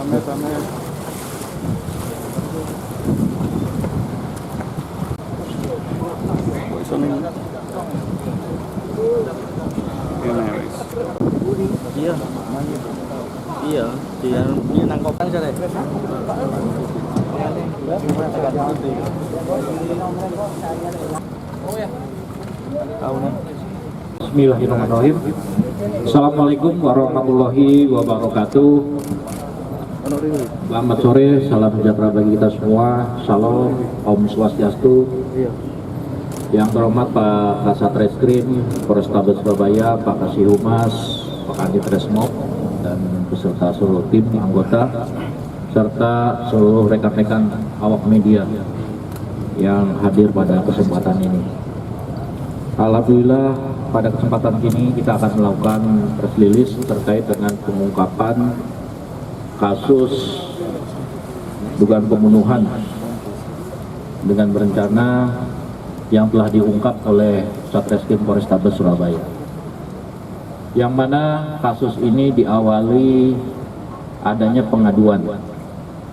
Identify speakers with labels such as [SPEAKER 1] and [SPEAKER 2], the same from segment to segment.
[SPEAKER 1] Iya, iya, dia nangkopan saja deh.
[SPEAKER 2] Bismillahirrahmanirrahim. Assalamualaikum warahmatullahi wabarakatuh. Selamat sore, salam sejahtera bagi kita semua. Salam, Om Swastiastu. Yang terhormat Pak Kasat Reskrim Polrestabes Surabaya, Pak Kasih Humas, Pak Kanit Resmob, dan beserta seluruh tim anggota, serta seluruh rekan-rekan awak media yang hadir pada kesempatan ini. Alhamdulillah, pada kesempatan ini kita akan melakukan press release terkait dengan pengungkapan kasus dugaan pembunuhan dengan berencana yang telah diungkap oleh Satreskrim Polrestabes Surabaya. Yang mana kasus ini diawali adanya pengaduan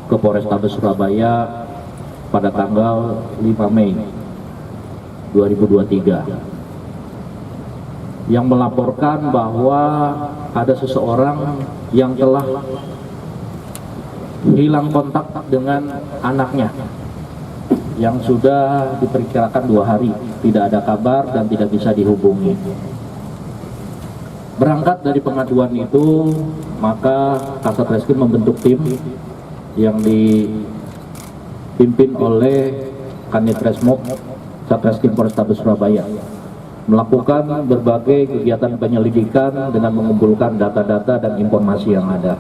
[SPEAKER 2] ke Polrestabes Surabaya pada tanggal 5 Mei 2023 yang melaporkan bahwa ada seseorang yang telah hilang kontak dengan anaknya yang sudah diperkirakan 2 hari tidak ada kabar dan tidak bisa dihubungi. Berangkat dari pengaduan itu, maka Kasat Reskrim membentuk tim yang dipimpin oleh Kanit Resmob Satreskrim Polrestabes Surabaya, melakukan berbagai kegiatan penyelidikan dengan mengumpulkan data-data dan informasi yang ada,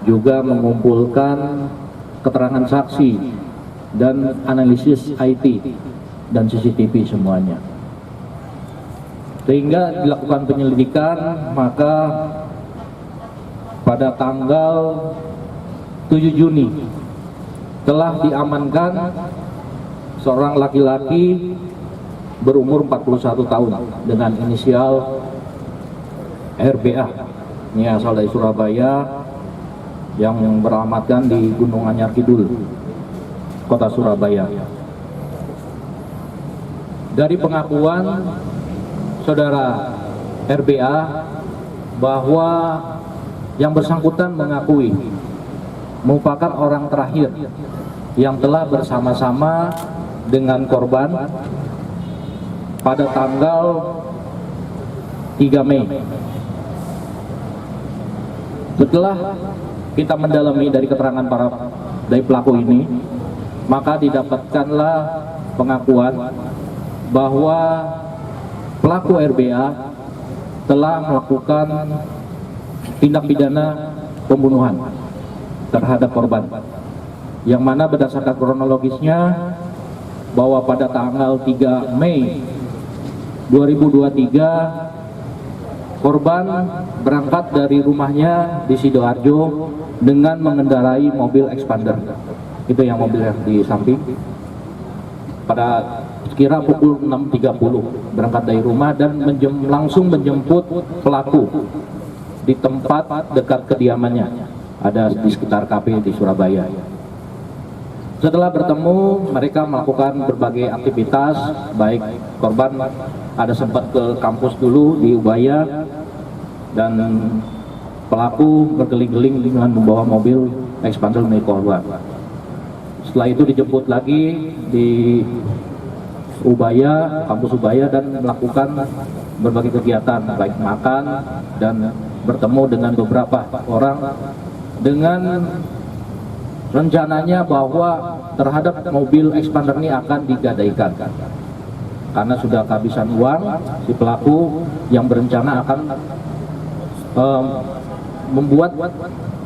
[SPEAKER 2] juga mengumpulkan keterangan saksi dan analisis IT dan CCTV semuanya. Sehingga dilakukan penyelidikan, maka pada tanggal 7 Juni telah diamankan seorang laki-laki berumur 41 tahun dengan inisial RBA. Ini asal dari Surabaya yang beralamatkan di Gunung Anyar Kidul, Kota Surabaya. Dari pengakuan saudara RBA bahwa yang bersangkutan mengakui merupakan orang terakhir yang telah bersama-sama dengan korban pada tanggal 3 Mei. Setelah kita mendalami dari keterangan dari pelaku ini, maka didapatkanlah pengakuan bahwa pelaku RBA telah melakukan tindak pidana pembunuhan terhadap korban, yang mana berdasarkan kronologisnya bahwa pada tanggal 3 Mei 2023 korban berangkat dari rumahnya di Sidoarjo dengan mengendarai mobil expander. Itu yang mobil yang di samping. Pada sekira pukul 6.30 berangkat dari rumah dan langsung menjemput pelaku di tempat dekat kediamannya, ada di sekitar kafe di Surabaya. Setelah bertemu, mereka melakukan berbagai aktivitas, baik korban ada sempat ke kampus dulu di Ubaya, dan pelaku berkeliling-keliling dengan membawa mobil expander milik korban. Setelah itu dijemput lagi di Ubaya, kampus Ubaya, dan melakukan berbagai kegiatan, baik makan dan bertemu dengan beberapa orang dengan rencananya bahwa terhadap mobil expander ini akan digadaikan karena sudah kehabisan uang. Si pelaku yang berencana akan membuat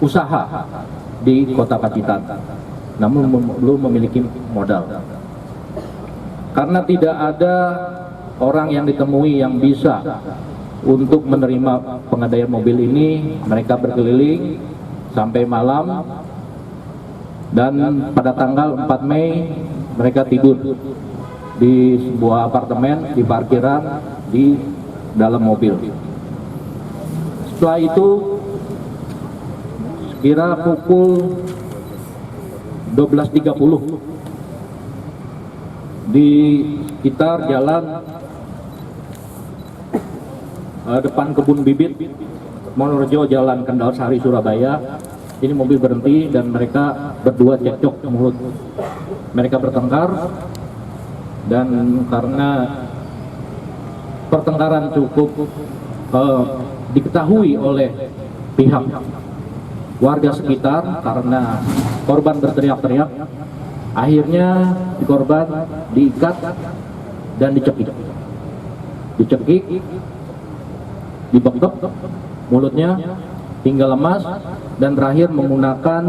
[SPEAKER 2] usaha di kota Pacitan, namun belum memiliki modal. Karena tidak ada orang yang ditemui yang bisa untuk menerima pengadaian mobil ini, mereka berkeliling sampai malam. Dan pada tanggal 4 Mei mereka tidur di sebuah apartemen di parkiran di dalam mobil. Setelah itu kira pukul 12.30 di sekitar jalan depan kebun bibit Monorejo, Jalan Kendal Sari, Surabaya. Ini mobil berhenti dan mereka berdua cekcok mulut. Mereka bertengkar dan karena pertengkaran cukup diketahui oleh pihak warga sekitar karena korban berteriak-teriak, akhirnya korban diikat dan dicekik, dibekap mulutnya hingga lemas, dan terakhir menggunakan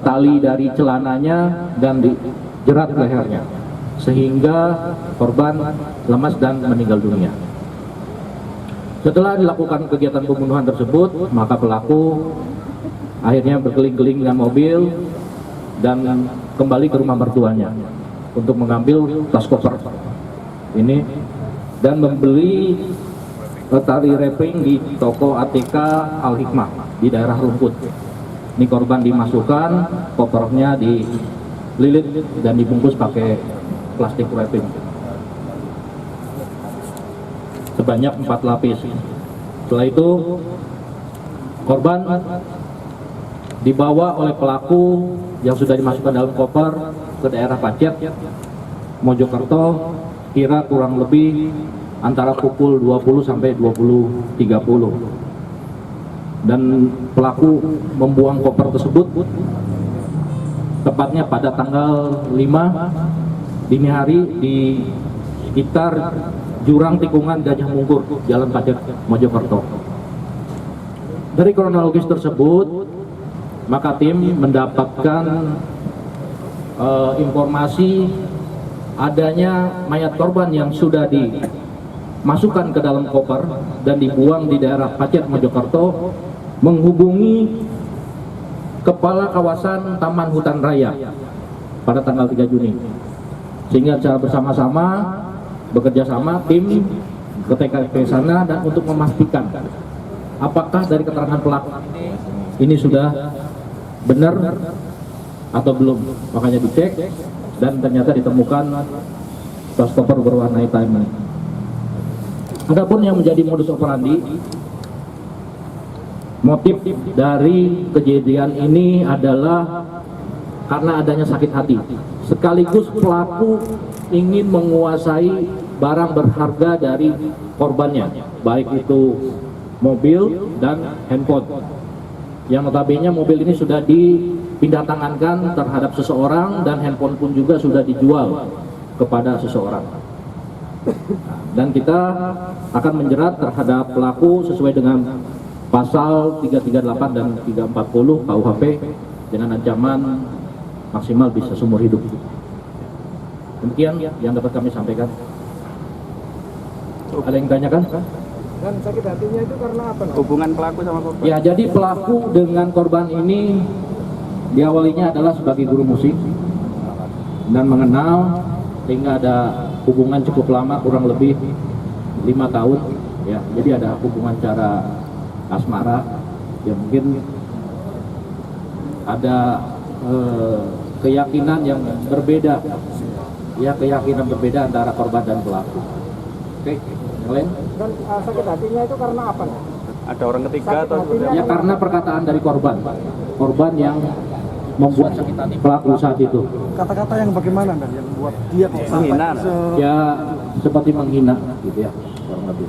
[SPEAKER 2] tali dari celananya dan dijerat lehernya sehingga korban lemas dan meninggal dunia. Setelah dilakukan kegiatan pembunuhan tersebut, maka pelaku akhirnya berkeliling-keliling dengan mobil dan kembali ke rumah mertuanya untuk mengambil tas koper ini dan membeli tali wrapping di toko ATK Al Hikmah di daerah Rumput. Ini korban dimasukkan, kopernya dililit dan dibungkus pakai plastik wrapping sebanyak 4 lapis. Setelah itu korban dibawa oleh pelaku yang sudah dimasukkan dalam koper ke daerah Pacet, Mojokerto, kira kurang lebih antara pukul 20 sampai 20.30. Dan pelaku membuang koper tersebut tepatnya pada tanggal 5 dini hari di sekitar Jurang Tikungan Gajah Mungkur, Jalan Pacet, Mojokerto. Dari kronologis tersebut, maka tim mendapatkan informasi adanya mayat korban yang sudah dimasukkan ke dalam koper dan dibuang di daerah Pacet, Mojokerto, menghubungi Kepala Kawasan Taman Hutan Raya pada tanggal 3 Juni. Sehingga secara bersama-sama bekerja sama tim ke TKP sana dan untuk memastikan apakah dari keterangan pelaku ini sudah benar atau belum. Makanya dicek dan ternyata ditemukan tas koper berwarna hitam ini. Adapun yang menjadi modus operandi, motif dari kejadian ini adalah karena adanya sakit hati, sekaligus pelaku ingin menguasai barang berharga dari korbannya, baik itu mobil dan handphone. Yang notabene mobil ini sudah dipindah tangankan terhadap seseorang dan handphone pun juga sudah dijual kepada seseorang. Dan kita akan menjerat terhadap pelaku sesuai dengan pasal 338 dan 340 KUHP dengan ancaman maksimal bisa seumur hidup. Demikian yang dapat kami sampaikan. Ada yang tanyakan?
[SPEAKER 3] Dan sakit hatinya itu karena apa?
[SPEAKER 1] Hubungan pelaku sama korban?
[SPEAKER 2] Ya, jadi pelaku dengan korban ini diawalinya adalah sebagai guru musik dan mengenal sehingga ada hubungan cukup lama, kurang lebih 5 tahun. Ya, jadi ada hubungan cara asmara. Ya mungkin ada keyakinan yang berbeda. Ya, keyakinan berbeda antara korban dan pelaku. Oke, yang lain?
[SPEAKER 3] Dan sakit hatinya itu karena apa?
[SPEAKER 1] Ada orang ketiga atau?
[SPEAKER 2] Ya, karena perkataan dari korban yang membuat sakit hati pelaku saat itu.
[SPEAKER 3] Kata-kata yang bagaimana dan yang membuat dia kok
[SPEAKER 1] Menghina.
[SPEAKER 2] Ya, seperti menghina gitu ya, kurang lebih.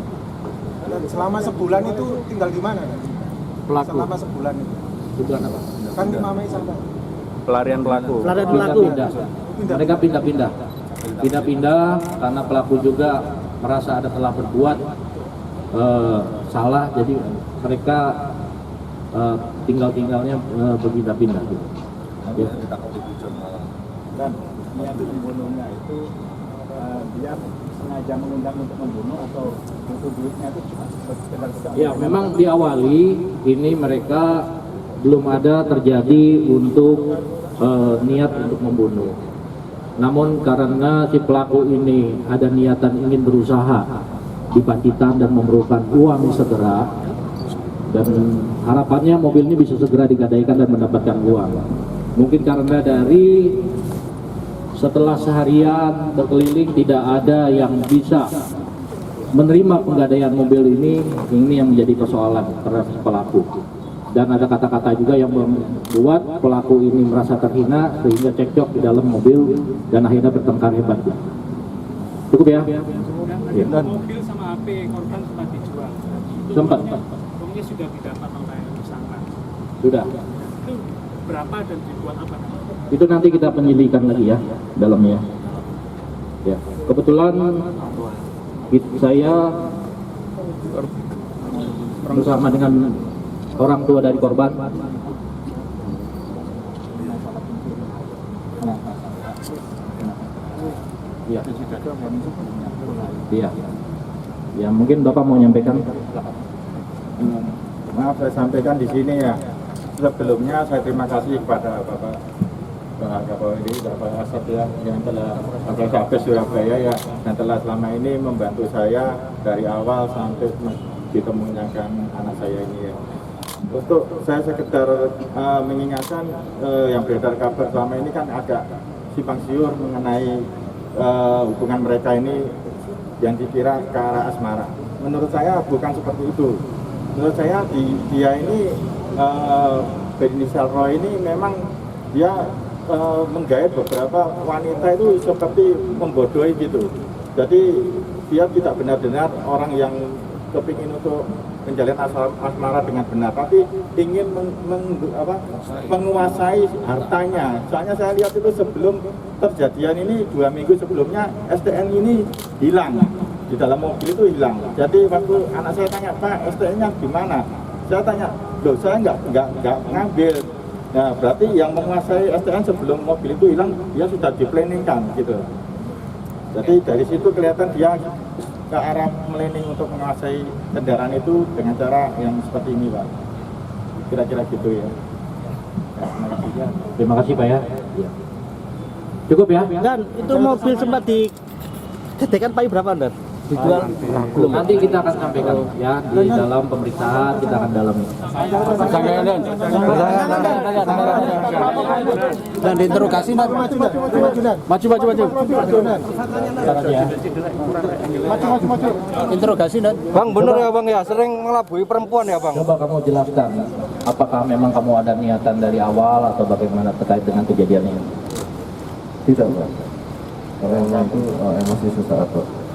[SPEAKER 3] Dan selama sebulan itu tinggal di mana?
[SPEAKER 2] Pelaku.
[SPEAKER 3] Selama sebulan itu.
[SPEAKER 2] Sebulan apa?
[SPEAKER 3] Kan 5 Mei sampai.
[SPEAKER 1] Pelarian pelaku.
[SPEAKER 2] Pindah-pindah. Mereka pindah-pindah karena pelaku juga merasa ada telah berbuat salah, jadi mereka tinggalnya berpindah-pindah gitu. Ya.
[SPEAKER 3] Dan niat membunuhnya itu dia sengaja mengundang untuk membunuh atau untuk duitnya itu cuma sekedar
[SPEAKER 2] Ya, memang diawali ini mereka belum ada terjadi untuk niat untuk membunuh. Namun karena si pelaku ini ada niatan ingin berusaha di Pacitan dan memerlukan uang segera, Dan harapannya mobil ini bisa segera digadaikan dan mendapatkan uang. Mungkin karena dari setelah seharian berkeliling tidak ada yang bisa menerima penggadaian mobil ini yang menjadi persoalan terhadap pelaku. Dan ada kata-kata juga yang membuat pelaku ini merasa terhina sehingga cekcok di dalam mobil dan akhirnya bertengkar hebat. Cukup ya?
[SPEAKER 4] Dan mobil sama HP korban sempat dijual.
[SPEAKER 2] Sempat.
[SPEAKER 4] Uangnya sudah didapat oleh tersangka.
[SPEAKER 2] Sudah.
[SPEAKER 4] Itu berapa dan dibuat apa?
[SPEAKER 2] Itu nanti kita penyelidikan lagi ya dalamnya. Ya, kebetulan saya bersama dengan orang tua dari korban. Iya. Iya. Ya mungkin Bapak mau menyampaikan.
[SPEAKER 3] Maaf saya sampaikan di sini ya. Sebelumnya saya terima kasih kepada Bapak Kapolri, Bapak Asad ya, yang telah Kapolres Surabaya ya, dan telah selama ini membantu saya dari awal sampai ditemukan anak saya ini ya. Untuk saya sekedar mengingatkan yang beredar kabar selama ini kan agak simpang siur mengenai hubungan mereka ini yang dikira ke arah asmara. Menurut saya bukan seperti itu. Menurut saya dia ini berinisial Roy ini memang dia menggait beberapa wanita itu seperti membodohi gitu. Jadi dia tidak benar-benar orang yang kepingin untuk menjalin asmara dengan benar, tapi ingin menguasai hartanya. Soalnya saya lihat itu sebelum terjadian ini 2 minggu sebelumnya STN ini hilang di dalam mobil itu hilang. Jadi waktu anak saya tanya, Pak, STN-nya gimana? Saya tanya, loh saya nggak ngambil. Nah berarti yang menguasai STN sebelum mobil itu hilang dia sudah diplanningkan gitu. Jadi dari situ kelihatan dia ke arah planning untuk menguasai kendaraan itu dengan cara yang seperti ini Pak. Kira-kira gitu ya.
[SPEAKER 2] Terima kasih Pak ya. Cukup ya?
[SPEAKER 5] Dan itu mobil sempat digadaikan Pak berapa Anda? Dijual
[SPEAKER 2] Belum. Nanti kita akan sampaikan ya di dalam pemeriksaan kita akan dalami.
[SPEAKER 5] dan diinterogasi Mas. Maju. Interogasi dan
[SPEAKER 6] Bang, bener ya Bang ya, sering melabui perempuan ya Bang?
[SPEAKER 2] Coba kamu jelaskan, apakah memang kamu ada niatan dari awal atau bagaimana terkait dengan kejadian ini?
[SPEAKER 7] Tidak Pak, karena itu emosi sesaat Pak.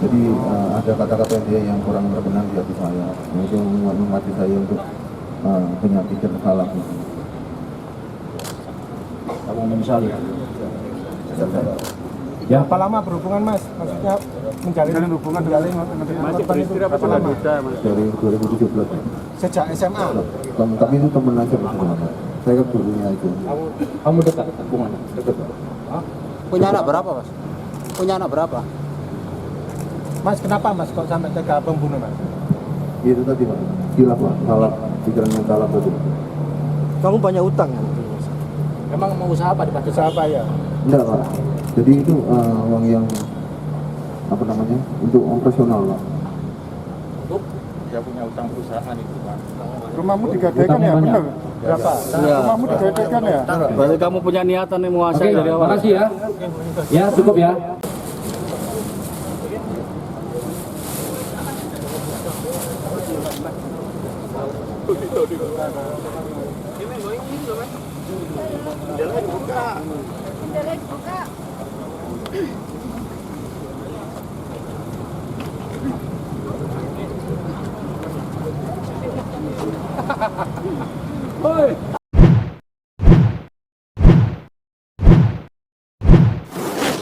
[SPEAKER 7] Jadi ada kata-kata dia yang kurang berkenan di hati saya, itu memacu saya untuk penyakit salah.
[SPEAKER 2] Kamu menyesali?
[SPEAKER 6] Ya, apa lama berhubungan Mas? Maksudnya menjalin hubungan
[SPEAKER 1] Masih beristri apa lama?
[SPEAKER 7] Dari 2017.
[SPEAKER 6] sejak SMA.
[SPEAKER 7] Kami itu teman aja Pak. Saya kan gurunya itu.
[SPEAKER 2] Kamu dekat hubungannya?
[SPEAKER 7] Dekat Pak.
[SPEAKER 5] punya anak berapa Mas? Punya anak berapa?
[SPEAKER 6] Mas, kenapa Mas kok sampai tega pembunuh Mas?
[SPEAKER 7] Itu tadi Pak, gila Pak, salah, pikiran yang salah tadi.
[SPEAKER 5] Kamu banyak utang kan?
[SPEAKER 2] Memang mau usaha apa di
[SPEAKER 6] Usaha apa ya?
[SPEAKER 7] Enggak Pak, jadi itu uang yang apa namanya, untuk operasional Pak.
[SPEAKER 3] Dia punya utang perusahaan itu Pak.
[SPEAKER 6] Rumahmu digadaikan ya, benar? Berapa? Rumahmu digadaikan ya?
[SPEAKER 5] Berarti kamu punya niatan yang menguasai dari awal.
[SPEAKER 2] Makasih ya. Ya cukup ya.
[SPEAKER 8] Jalan buka.